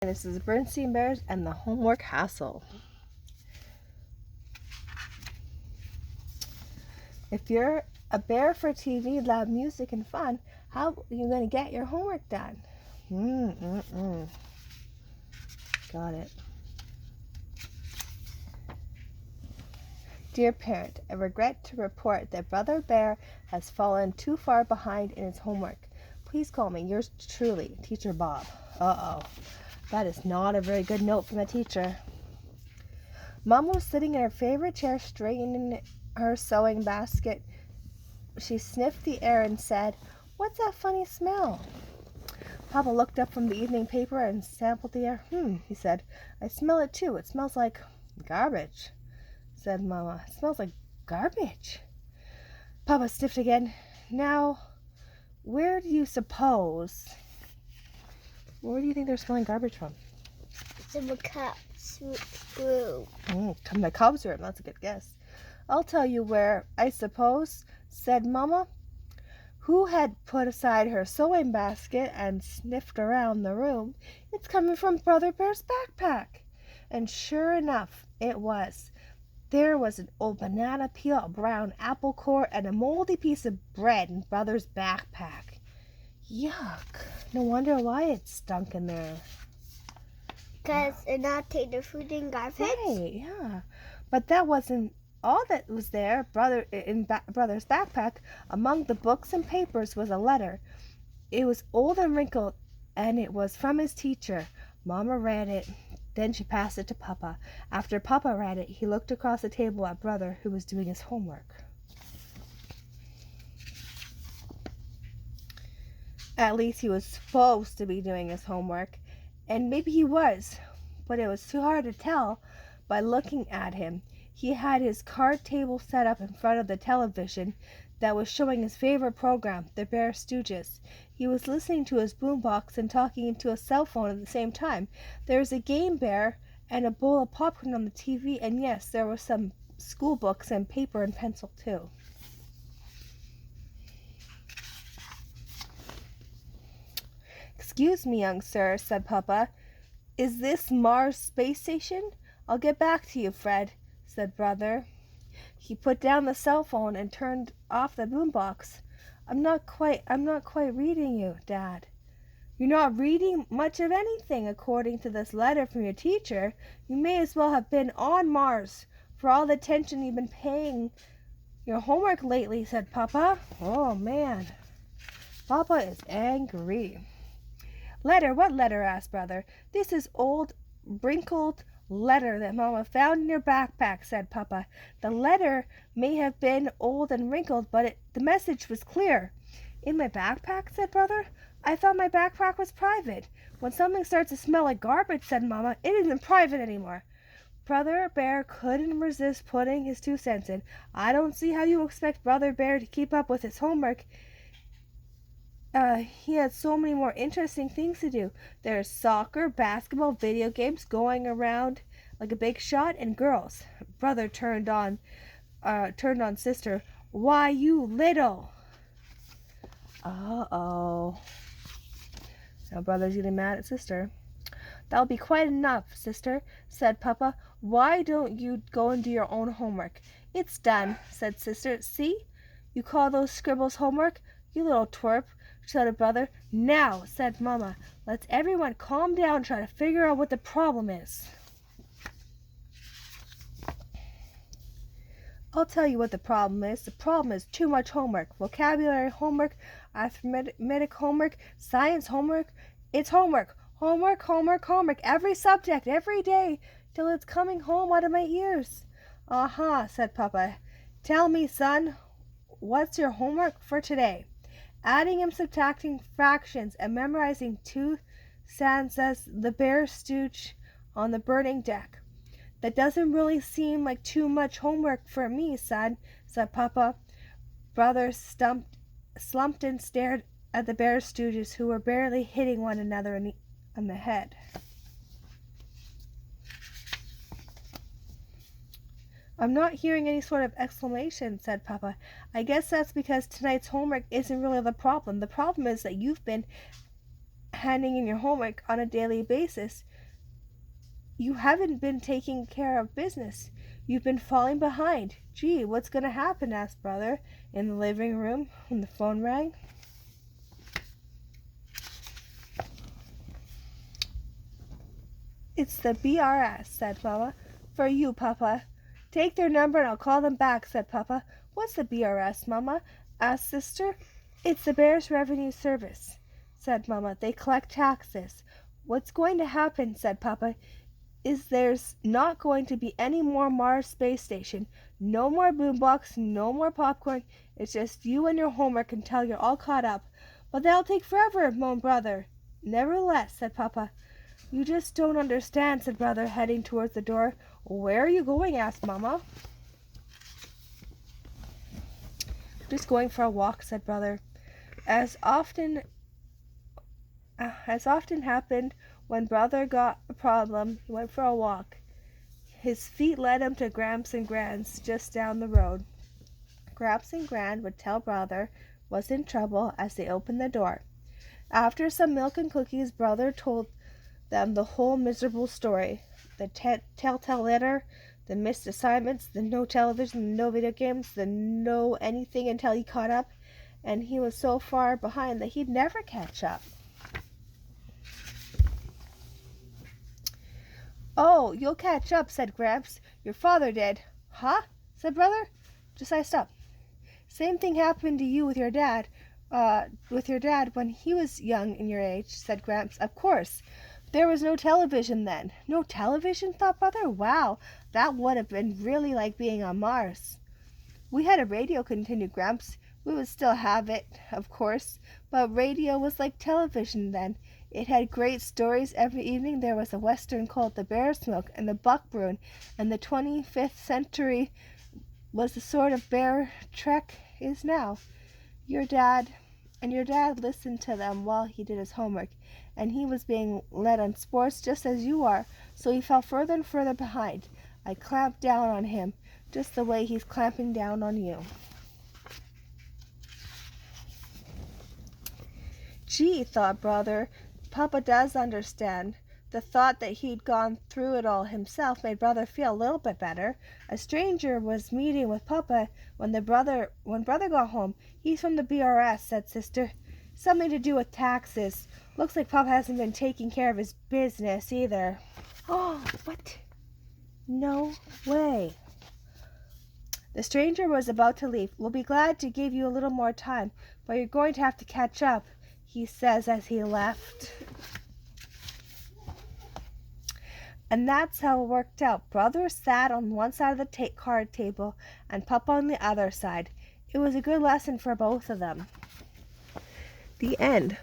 This is Berenstain Bears and the Homework Hassle. If you're a bear for TV, loud music, and fun, how are you going to get your homework done? Got it. Dear parent, I regret to report that Brother Bear has fallen too far behind in his homework. Please call me yours truly, Teacher Bob. Uh-oh. That is not a very good note from a teacher. Mom was sitting in her favorite chair, straightening her sewing basket. She sniffed the air and said, "What's that funny smell?" Papa looked up from the evening paper and sampled the air. He said. "I smell it too. It smells like garbage," said Mama. "It smells like garbage." Papa sniffed again. "Now, where do you think they're smelling garbage from?" From the cup's room. From the cub's room. That's a good guess. "I'll tell you where, I suppose," said Mama, who had put aside her sewing basket and sniffed around the room. "It's coming from Brother Bear's backpack." And sure enough, it was. There was an old banana peel, a brown apple core, and a moldy piece of bread in Brother's backpack. Yuck. No wonder why it stunk in there. Because they're not taking the food in garbage? Right, yeah. But that wasn't all that was there. Brother's backpack, among the books and papers, was a letter. It was old and wrinkled, and it was from his teacher. Mama read it. Then she passed it to Papa. After Papa read it, he looked across the table at Brother, who was doing his homework. At least he was supposed to be doing his homework, and maybe he was, but it was too hard to tell by looking at him. He had his card table set up in front of the television that was showing his favorite program, The Bear Stooges. He was listening to his boombox and talking into a cell phone at the same time. There was a game bear and a bowl of popcorn on the TV, and yes, there were some school books and paper and pencil too. "Excuse me, young sir," said Papa. "Is this Mars Space Station?" "I'll get back to you, Fred," said Brother. He put down the cell phone and turned off the boombox. I'm not quite reading you, Dad." "You're not reading much of anything, according to this letter from your teacher. You may as well have been on Mars, for all the attention you've been paying your homework lately," said Papa. Oh, man. Papa is angry. "Letter? What letter?" asked Brother. "This is old, wrinkled letter that Mama found in your backpack," said Papa. "The letter may have been old and wrinkled, but the message was clear." "In my backpack?" said Brother. "I thought my backpack was private." "When something starts to smell like garbage," said Mama, "it isn't private anymore." Brother Bear couldn't resist putting his 2 cents in. "I don't see how you expect Brother Bear to keep up with his homework. He had so many more interesting things to do. There's soccer, basketball, video games, going around like a big shot, and girls." Brother turned on Sister. "Why, you little—" Uh-oh. Now Brother's getting mad at Sister. "That'll be quite enough, Sister," said Papa. "Why don't you go and do your own homework?" "It's done," said Sister. "See? You call those scribbles homework? You little twerp," shouted Brother. "Now," said Mama, "let's everyone calm down and try to figure out what the problem is." "I'll tell you what the problem is. The problem is too much homework. Vocabulary homework, arithmetic homework, science homework. It's homework, homework, homework, homework. Every subject, every day, till it's coming home out of my ears." "Aha," said Papa. "Tell me, son, what's your homework for today?" "Adding and subtracting fractions and memorizing 2 stanzas The Bear Stooge on the Burning Deck." "That doesn't really seem like too much homework for me, son," said Papa. Brother slumped and stared at the Bear Stooges, who were barely hitting one another on the head. "I'm not hearing any sort of exclamation," said Papa. "I guess that's because tonight's homework isn't really the problem. The problem is that you've been handing in your homework on a daily basis. You haven't been taking care of business. You've been falling behind. Gee, what's going to happen?" asked Brother in the living room when the phone rang. "It's the BRS," said Mama. "For you, Papa." "Take their number and I'll call them back," said Papa. "What's the BRS, Mama?" asked Sister. "It's the Bears Revenue Service," said Mama. "They collect taxes." "What's going to happen," said Papa, "is there's not going to be any more Mars Space Station. No more boombox, no more popcorn. It's just you and your homework until you're all caught up." "But that'll take forever," moaned Brother. "Nevertheless," said Papa. "You just don't understand," said Brother, heading towards the door. "Where are you going?" asked Mama. "Just going for a walk," said Brother. As often happened when Brother got a problem, he went for a walk. His feet led him to Gramps and Gran's just down the road. Gramps and Gran would tell Brother was in trouble as they opened the door. After some milk and cookies, Brother told them the whole miserable story. The telltale letter, the missed assignments, the no television, no video games, the no anything until he caught up, and he was so far behind that he'd never catch up. "Oh, you'll catch up," said Gramps. "Your father did." "Huh?" said Brother. Josiah stopped. "Same thing happened to you with your dad when he was young in your age," said Gramps. "Of course. There was no television then." "No television?" thought Brother. "Wow, that would have been really like being on Mars." "We had a radio," continued Gramps. "We would still have it, of course, but radio was like television then. It had great stories every evening. There was a western called The Bear's Milk and The Buck Bruin, and the 25th century was the sort of bear trek is now. Your dad listened to them while he did his homework, and he was being led on sports just as you are, so he fell further and further behind. I clamped down on him, just the way he's clamping down on you." "Gee," thought Brother, "Papa does understand." The thought that he'd gone through it all himself made Brother feel a little bit better. A stranger was meeting with Papa when Brother got home. "He's from the BRS," said Sister. "Something to do with taxes. Looks like Papa hasn't been taking care of his business either." "Oh, what? No way." The stranger was about to leave. "We'll be glad to give you a little more time, but you're going to have to catch up," he says as he left. And that's how it worked out. Brother sat on one side of the card table and Papa on the other side. It was a good lesson for both of them. The end.